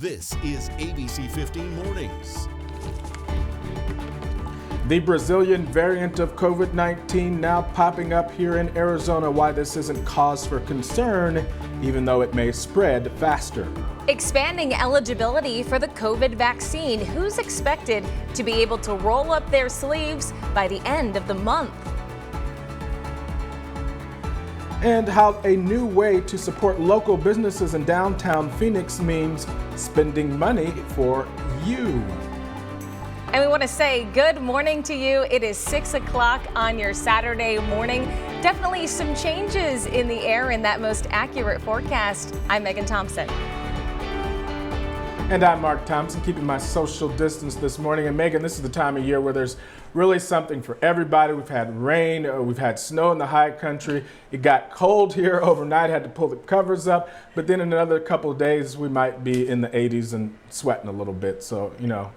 This is ABC15 Mornings. The Brazilian variant of COVID-19 now popping up here in Arizona. Why this isn't cause for concern, even though it may spread faster. Expanding eligibility for the COVID vaccine. Who's expected to be able to roll up their sleeves by the end of the month? And how a new way to support local businesses in downtown Phoenix means spending money for you. And we want to say good morning to you. It is 6 o'clock on your Saturday morning. Definitely some changes in the air in that most accurate forecast. I'm Megan Thompson. And I'm Mark Thompson, keeping my social distance this morning. And Megan, this is the time of year where there's really something for everybody. We've had rain, we've had snow in the high country. It got cold here overnight, had to pull the covers up. But then in another couple of days, we might be in the 80s and sweating a little bit. So, you know.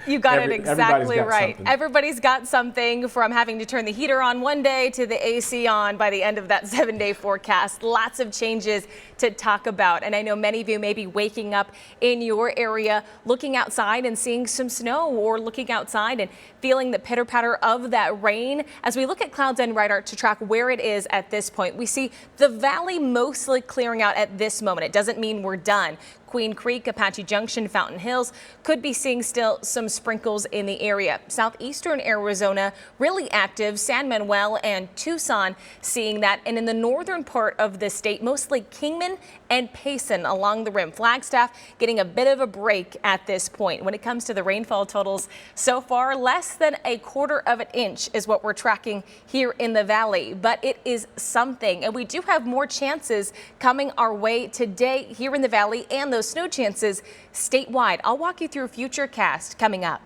You got it exactly right. Something. Everybody's got something, from having to turn the heater on one day to the AC on by the end of that 7-day forecast. Lots of changes to talk about. And I know many of you may be waking up in your area, looking outside and seeing some snow, or looking outside and feeling the pitter patter of that rain. As we look at clouds and radar to track where it is at this point, we see the valley mostly clearing out at this moment. It doesn't mean we're done. Queen Creek, Apache Junction, Fountain Hills could be seeing still some sprinkles in the area. Southeastern Arizona really active, San Manuel and Tucson seeing that, and in the northern part of the state, mostly Kingman and Payson along the rim. Flagstaff getting a bit of a break at this point. When it comes to the rainfall totals so far, less than 1/4 inch is what we're tracking here in the valley, but it is something, and we do have more chances coming our way today here in the valley, and those snow chances statewide. I'll walk you through a futurecast coming up.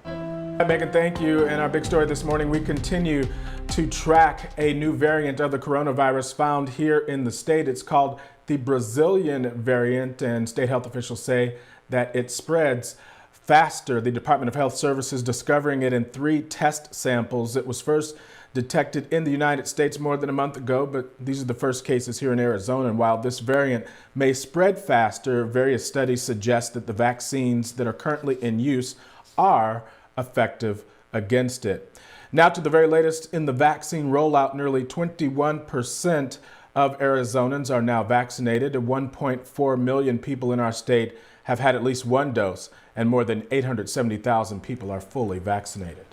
Megan, thank you. And our big story this morning, we continue to track a new variant of the coronavirus found here in the state. It's called the Brazilian variant, and state health officials say that it spreads faster. The Department of Health Services discovering it in 3 test samples. It was first detected in the United States more than a month ago, but these are the first cases here in Arizona. And while this variant may spread faster, various studies suggest that the vaccines that are currently in use are effective against it. Now to the very latest in the vaccine rollout. Nearly 21% of Arizonans are now vaccinated. 1.4 million people in our state have had at least one dose, and more than 870,000 people are fully vaccinated.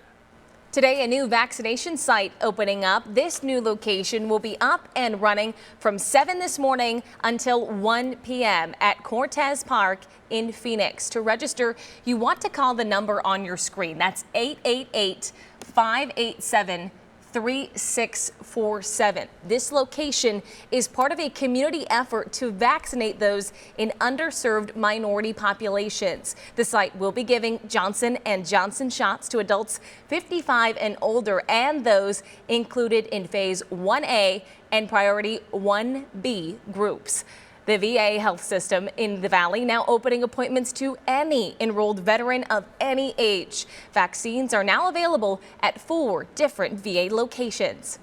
Today, a new vaccination site opening up. This new location will be up and running from 7 this morning until 1 p.m. at Cortez Park in Phoenix. To register, you want to call the number on your screen. That's 888-587-3647. This location is part of a community effort to vaccinate those in underserved minority populations. The site will be giving Johnson & Johnson shots to adults 55 and older, and those included in Phase 1A and Priority 1B groups. The VA health system in the valley now opening appointments to any enrolled veteran of any age. Vaccines are now available at 4 different VA locations.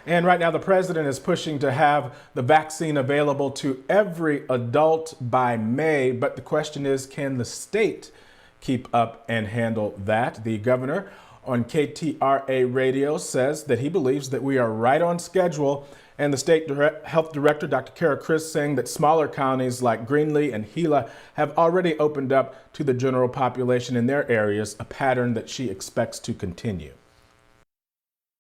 And right now the president is pushing to have the vaccine available to every adult by May. But the question is, can the state keep up and handle that? The governor on KTRA radio says that he believes that we are right on schedule. And the state health director, Dr. Kara Chris, saying that smaller counties like Greenlee and Gila have already opened up to the general population in their areas, a pattern that she expects to continue.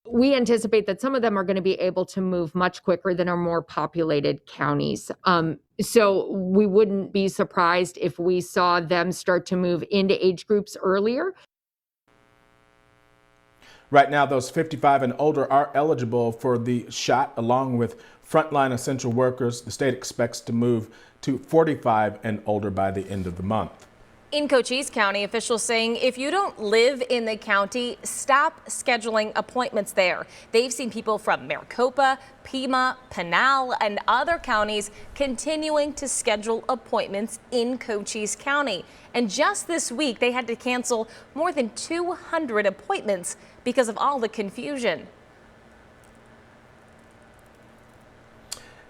We anticipate that some of them are going to be able to move much quicker than our more populated counties. So we wouldn't be surprised if we saw them start to move into age groups earlier. Right now, those 55 and older are eligible for the shot, along with frontline essential workers. The state expects to move to 45 and older by the end of the month. In Cochise County, officials saying if you don't live in the county, stop scheduling appointments there. They've seen people from Maricopa, Pima, Pinal, and other counties continuing to schedule appointments in Cochise County. And just this week, they had to cancel more than 200 appointments because of all the confusion.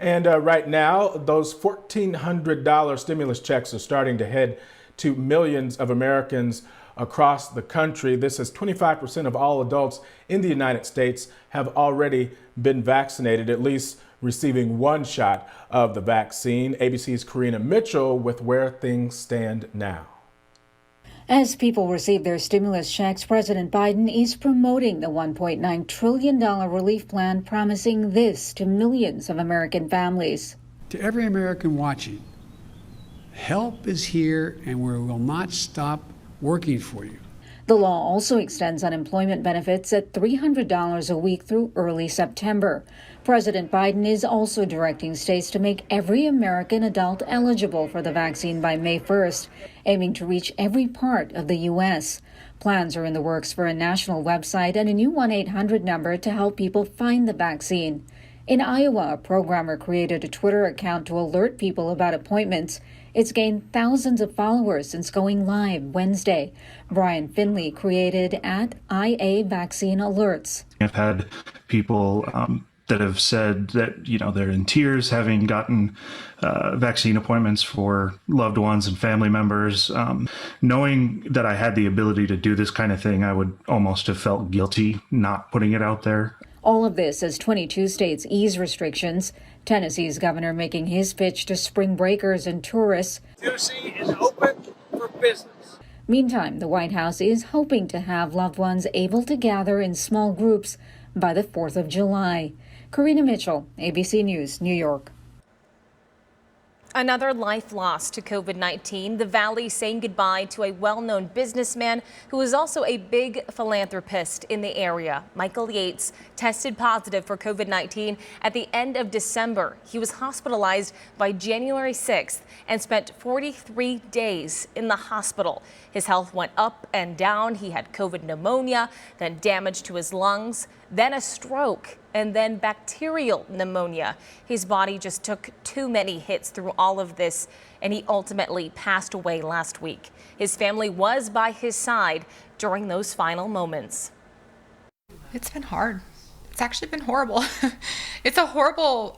And right now, those $1,400 stimulus checks are starting to head to millions of Americans across the country. This is 25% of all adults in the United States have already been vaccinated, at least receiving one shot of the vaccine. ABC's Karina Mitchell with where things stand now. As people receive their stimulus checks, President Biden is promoting the $1.9 trillion relief plan, promising this to millions of American families. To every American watching, help is here and we will not stop working for you. The law also extends unemployment benefits at $300 a week through early September. President Biden is also directing states to make every American adult eligible for the vaccine by May 1st, aiming to reach every part of the U.S. Plans are in the works for a national website and a new 1-800 number to help people find the vaccine. In Iowa, a programmer created a Twitter account to alert people about appointments. It's gained thousands of followers since going live Wednesday. Brian Finley created at IA Vaccine Alerts. I've had people that have said that, they're in tears having gotten vaccine appointments for loved ones and family members. Knowing that I had the ability to do this kind of thing, I would almost have felt guilty not putting it out there. All of this as 22 states ease restrictions. Tennessee's governor making his pitch to spring breakers and tourists. Tennessee is open for business. Meantime, the White House is hoping to have loved ones able to gather in small groups by the 4th of July. Karina Mitchell, ABC News, New York. Another life lost to COVID-19, the Valley saying goodbye to a well-known businessman who was also a big philanthropist in the area. Michael Yates tested positive for COVID-19 at the end of December. He was hospitalized by January 6th and spent 43 days in the hospital. His health went up and down. He had COVID pneumonia, then damage to his lungs, then a stroke, and then bacterial pneumonia. His body just took too many hits through all of this, and he ultimately passed away last week. His family was by his side during those final moments. It's been hard. It's actually been horrible. It's a horrible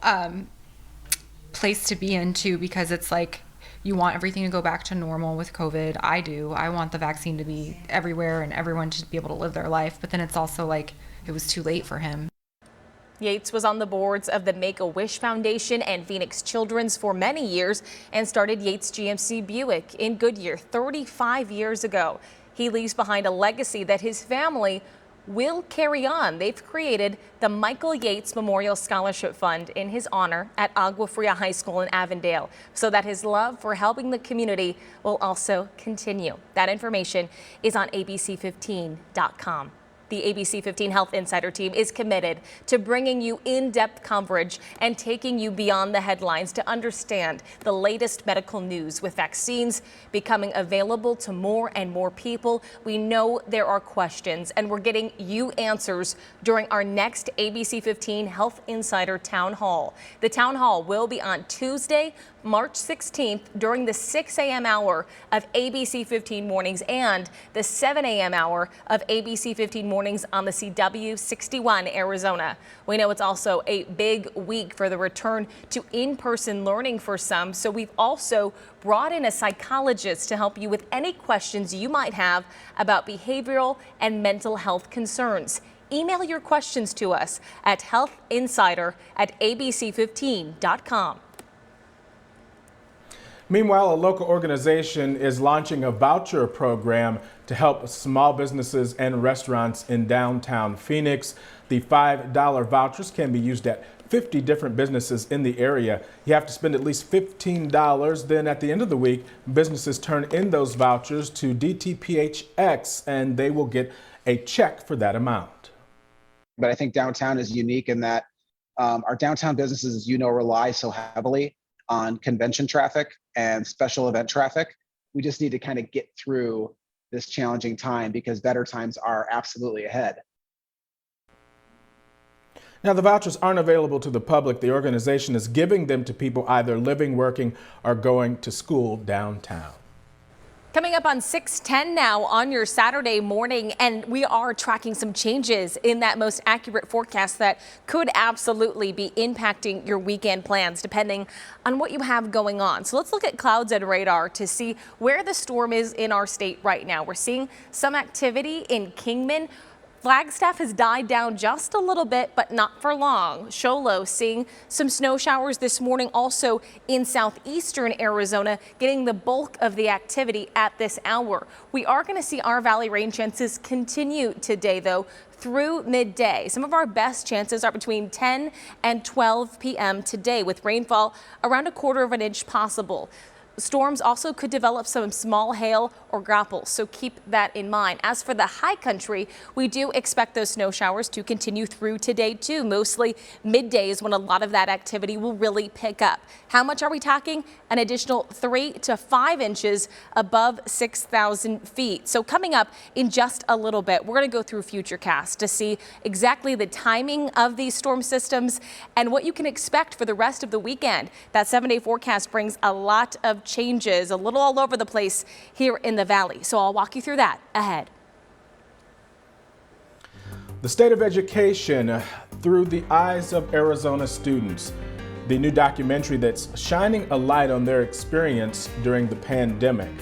place to be in, too, because it's like you want everything to go back to normal with COVID. I do. I want the vaccine to be everywhere and everyone to be able to live their life. But then it's also like it was too late for him. Yates was on the boards of the Make-A-Wish Foundation and Phoenix Children's for many years and started Yates GMC Buick in Goodyear 35 years ago. He leaves behind a legacy that his family will carry on. They've created the Michael Yates Memorial Scholarship Fund in his honor at Agua Fria High School in Avondale so that his love for helping the community will also continue. That information is on ABC15.com. The ABC 15 Health Insider team is committed to bringing you in-depth coverage and taking you beyond the headlines to understand the latest medical news. With vaccines becoming available to more and more people, we know there are questions, and we're getting you answers during our next ABC 15 Health Insider Town Hall. The Town Hall will be on Tuesday, March 16th during the 6 a.m. hour of ABC 15 Mornings and the 7 a.m. hour of ABC 15 Mornings on the CW 61 Arizona. We know it's also a big week for the return to in-person learning for some, so we've also brought in a psychologist to help you with any questions you might have about behavioral and mental health concerns. Email your questions to us at healthinsider@abc15.com. Meanwhile, a local organization is launching a voucher program to help small businesses and restaurants in downtown Phoenix. The $5 vouchers can be used at 50 different businesses in the area. You have to spend at least $15. Then at the end of the week, businesses turn in those vouchers to DTPHX and they will get a check for that amount. But I think downtown is unique in that our downtown businesses, as you know, rely so heavily on convention traffic and special event traffic. We just need to kind of get through this challenging time because better times are absolutely ahead. Now, the vouchers aren't available to the public. The organization is giving them to people either living, working, or going to school downtown. Coming up on 6:10 now on your Saturday morning, and we are tracking some changes in that most accurate forecast that could absolutely be impacting your weekend plans depending on what you have going on. So let's look at clouds and radar to see where the storm is in our state right now. We're seeing some activity in Kingman. Flagstaff has died down just a little bit, but not for long. Show Low seeing some snow showers this morning, also in southeastern Arizona, getting the bulk of the activity at this hour. We are going to see our valley rain chances continue today, though, through midday. Some of our best chances are between 10 and 12 p.m. today, with rainfall around 1/4 inch possible. Storms also could develop some small hail or graupels, so keep that in mind. As for the high country, we do expect those snow showers to continue through today too. Mostly midday is when a lot of that activity will really pick up. How much are we talking? An additional 3 to 5 inches above 6,000 feet. So coming up in just a little bit, we're going to go through Futurecast to see exactly the timing of these storm systems and what you can expect for the rest of the weekend. That 7-day forecast brings a lot of changes, a little all over the place here in the valley. So I'll walk you through that ahead. The state of education through the eyes of Arizona students. The new documentary that's shining a light on their experience during the pandemic.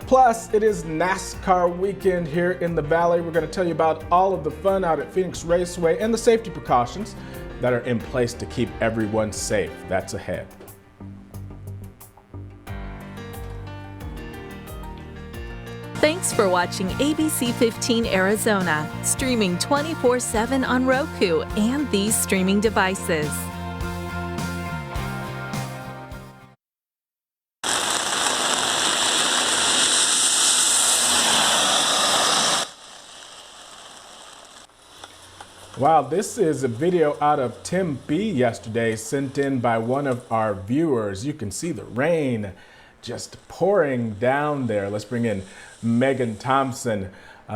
Plus, it is NASCAR weekend here in the valley. We're going to tell you about all of the fun out at Phoenix Raceway and the safety precautions that are in place to keep everyone safe. That's ahead. Thanks for watching ABC15 Arizona, streaming 24/7 on Roku and these streaming devices. Wow, this is a video out of Tempe yesterday sent in by one of our viewers. You can see the rain just pouring down there. Let's bring in Megan Thompson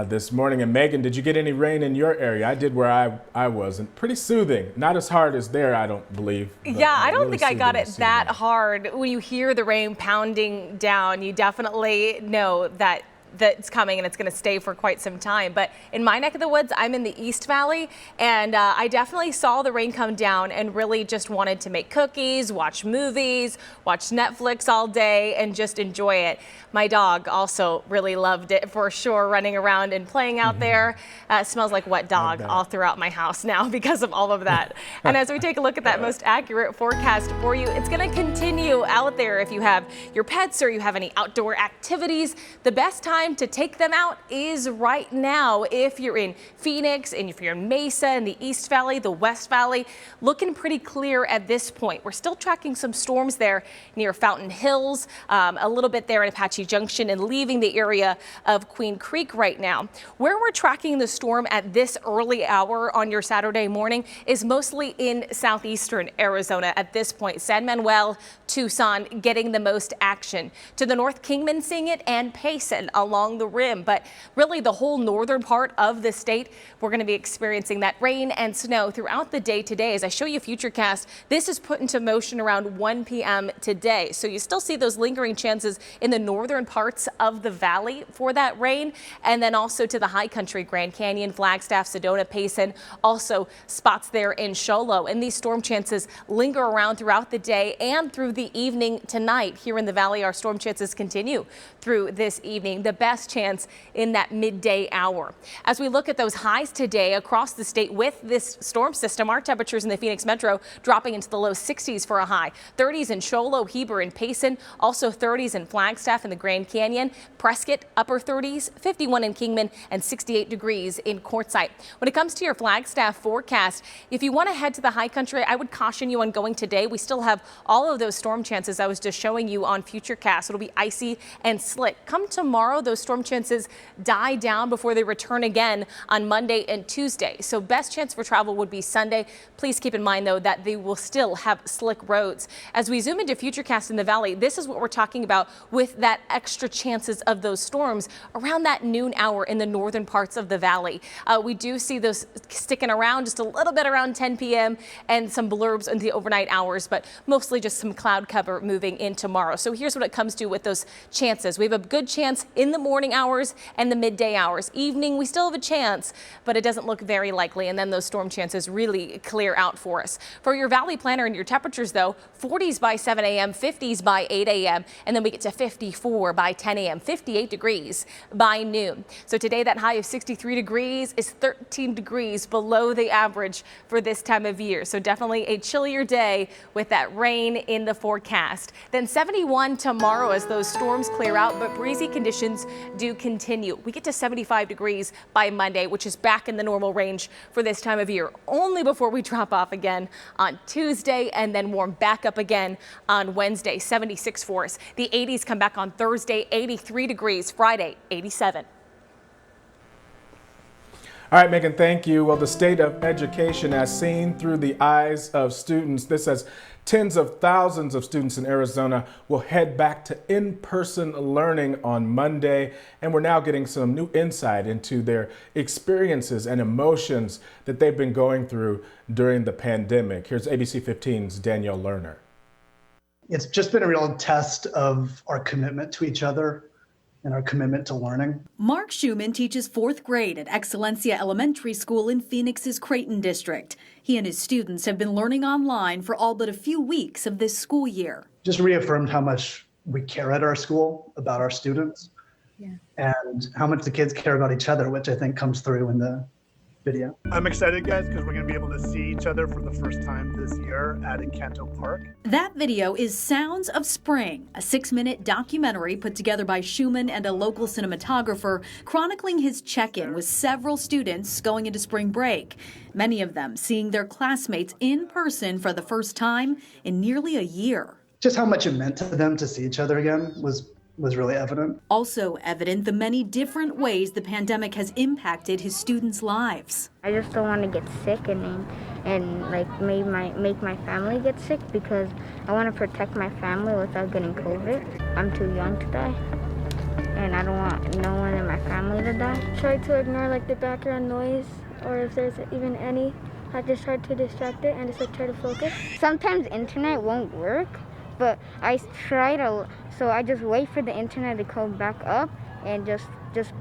this morning. And Megan, did you get any rain in your area? I did where I was, and pretty soothing. Not as hard as there, I don't believe. Yeah, I don't really think I got it soothing that hard. When you hear the rain pounding down, you definitely know that it's coming and it's going to stay for quite some time. But in my neck of the woods, I'm in the East Valley, and I definitely saw the rain come down and really just wanted to make cookies, watch movies, watch Netflix all day, and just enjoy it. My dog also really loved it for sure, running around and playing out there. It smells like wet dog all throughout my house now because of all of that. And as we take a look at that most accurate forecast for you, it's going to continue out there. If you have your pets or you have any outdoor activities, the best time to take them out is right now. If you're in Phoenix and if you're in Mesa in the East Valley, the West Valley, looking pretty clear at this point. We're still tracking some storms there near Fountain Hills, a little bit there in Apache Junction, and leaving the area of Queen Creek right now. Where we're tracking the storm at this early hour on your Saturday morning is mostly in southeastern Arizona at this point. San Manuel, Tucson getting the most action. To the north, Kingman seeing it, and Payson along the rim. But really the whole northern part of the state, we're going to be experiencing that rain and snow throughout the day today. As I show you Futurecast, this is put into motion around 1 p.m. today. So you still see those lingering chances in the northern parts of the valley for that rain, and then also to the high country, Grand Canyon, Flagstaff, Sedona, Payson, also spots there in Show Low. And these storm chances linger around throughout the day and through the evening tonight. Here in the valley, our storm chances continue through this evening. The best chance in that midday hour. As we look at those highs today across the state with this storm system, our temperatures in the Phoenix metro dropping into the low 60s for a high. 30s in Show Low, Heber, and Payson. Also 30s in Flagstaff and the Grand Canyon. Prescott, upper 30s, 51 in Kingman, and 68 degrees in Quartzsite. When it comes to your Flagstaff forecast, if you want to head to the high country, I would caution you on going today. We still have all of those storm chances I was just showing you on Futurecast. It'll be icy and slick. Come tomorrow, those those storm chances die down before they return again on Monday and Tuesday. So best chance for travel would be Sunday. Please keep in mind, though, that they will still have slick roads. As we zoom into Futurecast in the Valley, this is what we're talking about with that extra chances of those storms around that noon hour in the northern parts of the valley. We do see those sticking around just a little bit around 10 p.m. and some blurbs in the overnight hours, but mostly just some cloud cover moving in tomorrow. So here's what it comes to with those chances. We have a good chance in the morning hours and the midday hours. Evening, we still have a chance, but it doesn't look very likely. And then those storm chances really clear out for us. For your valley planner and your temperatures, though, 40s by 7 a.m., 50s by 8 a.m., and then we get to 54 by 10 a.m., 58 degrees by noon. So today, that high of 63 degrees is 13 degrees below the average for this time of year. So definitely a chillier day with that rain in the forecast. Then 71 tomorrow as those storms clear out, but breezy conditions do continue. We get to 75 degrees by Monday, which is back in the normal range for this time of year, only before we drop off again on Tuesday and then warm back up again on Wednesday. 76 for us. The 80s come back on Thursday, 83 degrees, Friday, 87. All right, Megan, thank you. Well, the state of education as seen through the eyes of students. This says tens of thousands of students in Arizona will head back to in-person learning on Monday. And we're now getting some new insight into their experiences and emotions that they've been going through during the pandemic. Here's ABC 15's Danielle Lerner. It's just been a real test of our commitment to each other and our commitment to learning. Mark Schumann teaches fourth grade at Excelencia Elementary School in Phoenix's Creighton district. He and his students have been learning online for all but a few weeks of this school year. Just reaffirmed how much we care at our school about our students, and how much the kids care about each other, which I think comes through in the video. I'm excited, guys, because we're going to be able to see each other for the first time this year at Encanto Park. That video is Sounds of Spring, a 6-minute documentary put together by Schumann and a local cinematographer chronicling his check-in with several students going into spring break, many of them seeing their classmates in person for the first time in nearly a year. Just how much it meant to them to see each other again was really evident. Also evident the many different ways the pandemic has impacted his students' lives. I just don't want to get sick and like make my family get sick, because I want to protect my family without getting COVID. I'm too young to die, and I don't want no one in my family to die. Try to ignore like the background noise, or if there's even any. I just try to distract it and just like try to focus. Sometimes internet won't work, but I try to, so I just wait for the internet to come back up and just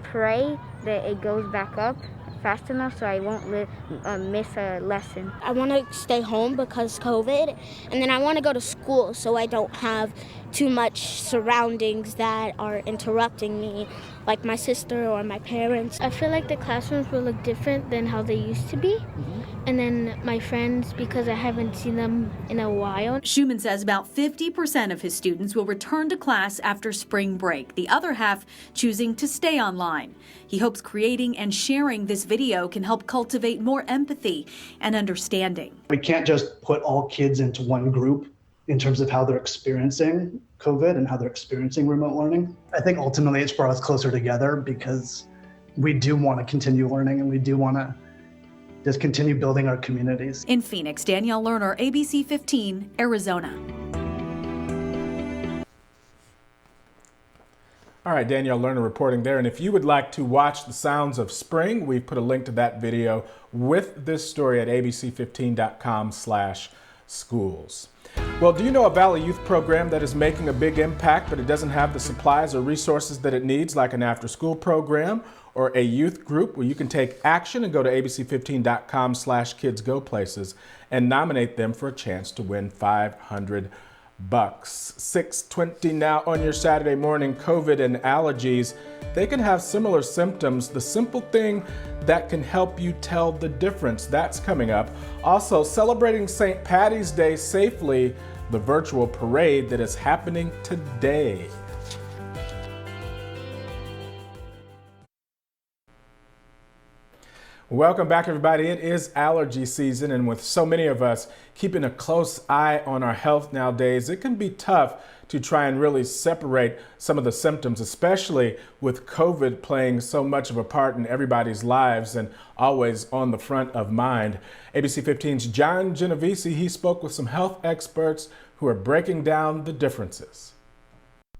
pray that it goes back up fast enough so I won't miss a lesson. I want to stay home because COVID, and then I want to go to school so I don't have too much surroundings that are interrupting me, like my sister or my parents. I feel like the classrooms will look different than how they used to be. And then my friends, because I haven't seen them in a while. Schumann says about 50% of his students will return to class after spring break, the other half choosing to stay online. He hopes creating and sharing this video can help cultivate more empathy and understanding. We can't just put all kids into one group in terms of how they're experiencing COVID and how they're experiencing remote learning. I think ultimately it's brought us closer together because we do want to continue learning and we do want to just continue building our communities. In Phoenix, Danielle Lerner, ABC 15, Arizona. All right, Danielle Lerner reporting there. And if you would like to watch the sounds of spring, we've put a link to that video with this story at abc15.com/schools. Well, do you know a Valley Youth program that is making a big impact, but it doesn't have the supplies or resources that it needs, like an after-school program or a youth group where you can take action and go to abc15.com/kidsgoplaces and nominate them for a chance to win $500. 6:20 now on your Saturday morning. COVID and allergies, they can have similar symptoms. The simple thing that can help you tell the difference, that's coming up. Also, celebrating St. Patty's Day safely, the virtual parade that is happening today. Welcome back, everybody. It is allergy season, and with so many of us keeping a close eye on our health nowadays, it can be tough to try and really separate some of the symptoms, especially with COVID playing so much of a part in everybody's lives and always on the front of mind. ABC 15's John Genovese, he spoke with some health experts who are breaking down the differences.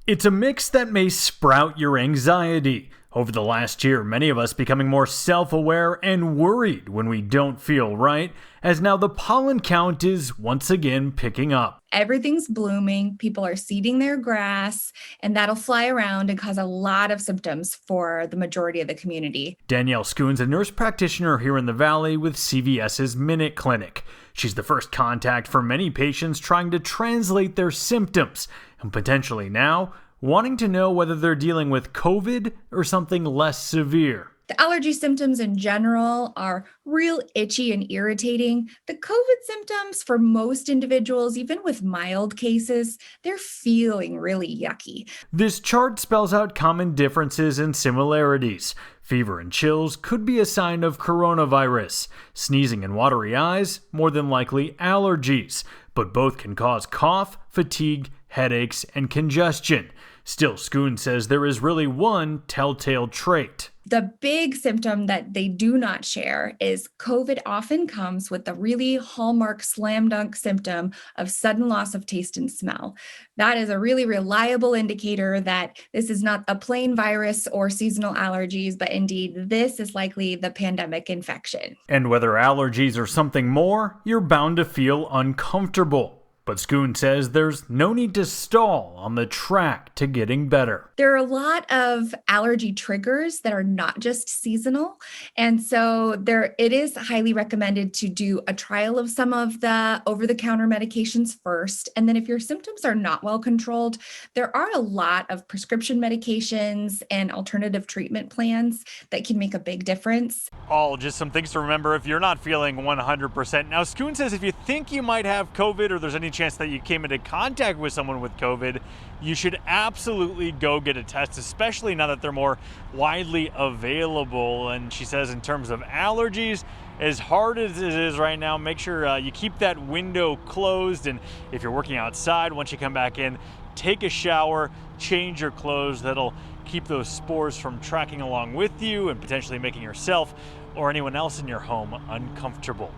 It's a mix that may sprout your anxiety. Over the last year, many of us becoming more self-aware and worried when we don't feel right, as now the pollen count is once again picking up. Everything's blooming, people are seeding their grass, and that'll fly around and cause a lot of symptoms for the majority of the community. Danielle Schoon's a nurse practitioner here in the Valley with CVS's Minute Clinic. She's the first contact for many patients trying to translate their symptoms, and potentially now wanting to know whether they're dealing with COVID or something less severe. The allergy symptoms in general are real itchy and irritating. The COVID symptoms for most individuals, even with mild cases, they're feeling really yucky. This chart spells out common differences and similarities. Fever and chills could be a sign of coronavirus. Sneezing and watery eyes, more than likely allergies. But both can cause cough, fatigue, headaches, and congestion. Still, Schoon says there is really one telltale trait. The big symptom that they do not share is COVID often comes with the really hallmark slam dunk symptom of sudden loss of taste and smell. That is a really reliable indicator that this is not a plain virus or seasonal allergies, but indeed this is likely the pandemic infection. And whether allergies or something more, you're bound to feel uncomfortable. But Schoon says there's no need to stall on the track to getting better. There are a lot of allergy triggers that are not just seasonal. And so it is highly recommended to do a trial of some of the over-the-counter medications first. And then if your symptoms are not well controlled, there are a lot of prescription medications and alternative treatment plans that can make a big difference. All just some things to remember if you're not feeling 100%. Now, Schoon says if you think you might have COVID or there's any chance that you came into contact with someone with COVID, you should absolutely go get a test, especially now that they're more widely available. And she says in terms of allergies, as hard as it is right now, make sure you keep that window closed. And if you're working outside, once you come back in, take a shower, change your clothes. That'll keep those spores from tracking along with you and potentially making yourself or anyone else in your home uncomfortable.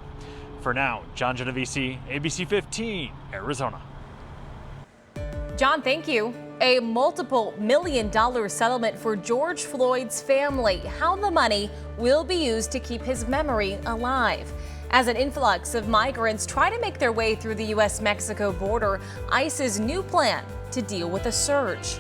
For now, John Genovese, ABC 15, Arizona. John, thank you. A multiple $million settlement for George Floyd's family. How the money will be used to keep his memory alive. As an influx of migrants try to make their way through the U.S.-Mexico border, ICE's new plan to deal with a surge.